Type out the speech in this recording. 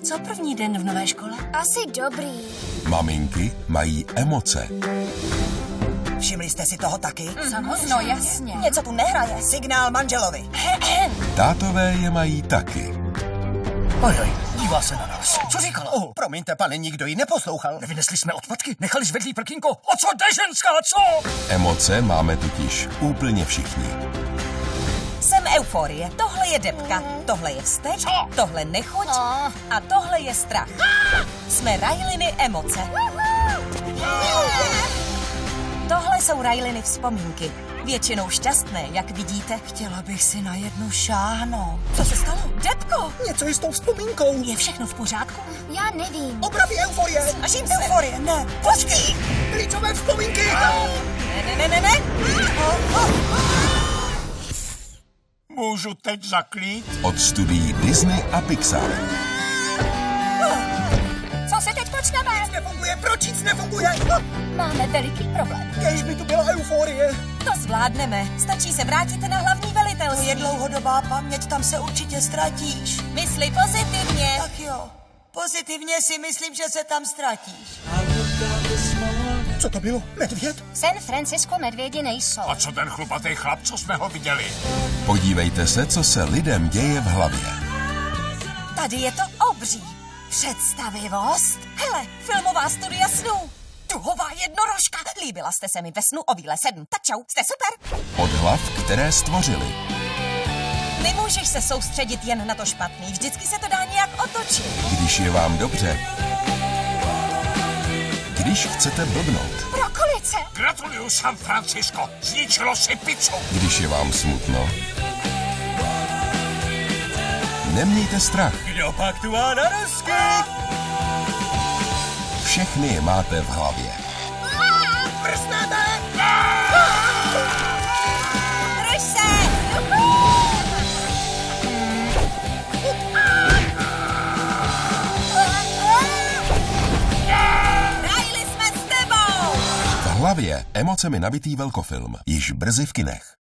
Co první den v nové škole? Asi dobrý. Maminky mají emoce. Všimli jste si toho taky? Samozřejmě. No jasně. Něco tu nehraje. Signál manželovi. Tátové je mají taky. Ojoj, dívá se na nás. Co říkala? Promiňte, pane, nikdo ji neposlouchal. Nevynesli jsme odpadky? Nechali žvedlý prkínko? O co jde, ženská, co? Emoce máme totiž úplně všichni. Jsem euforie, tohle je depka, tohle je vztek, tohle nechuť a tohle je strach. Jsme Ryliny emoce. Tohle jsou Ryliny vzpomínky. Většinou šťastné, jak vidíte. Chtěla bych si na jednu šáhnout. Co se stalo? Depko! Něco je s tou vzpomínkou. Je všechno v pořádku? Já nevím. Opravy euforie. Snažím se. Euforie, ne. Počkej. Klíčové vzpomínky. Ne. Můžu teď zaklít? Od studií Disney a Pixar. Co se teď počneme? Nic nefunguje, proč nic nefunguje? Máme veliký problém. Kéž by tu byla euforie. To zvládneme. Stačí se vrátit na hlavní velitelství. Je dlouhodobá paměť, tam se určitě ztratíš. Mysli pozitivně. Tak jo. Pozitivně si myslím, že se tam ztratíš. Co to bylo? Medvěd? V San Francisco medvědi nejsou. A co ten chlupatý chlap, co jsme ho viděli? Podívejte se, co se lidem děje v hlavě. Tady je to obří. Představivost? Hele, filmová studia snů. Duhová jednorožka. Líbila jste se mi ve snu o Víle 7. Tak čau, jste super. Od hlav, které stvořili. Nemůžeš se soustředit jen na to špatný. Vždycky se to dá nějak otočit. Když je vám dobře. Když chcete blbnout. Brokolice. Gratuluju, San Francisco. Zničilo si pizzu. Když je vám smutno. Nemějte strach. Kdo pak tu má na rusky? Všechny je máte v hlavě. Prsneme! Drž se! Riley, jsme s tebou! V hlavě emocemi nabitý velkofilm. Již brzy v kinech.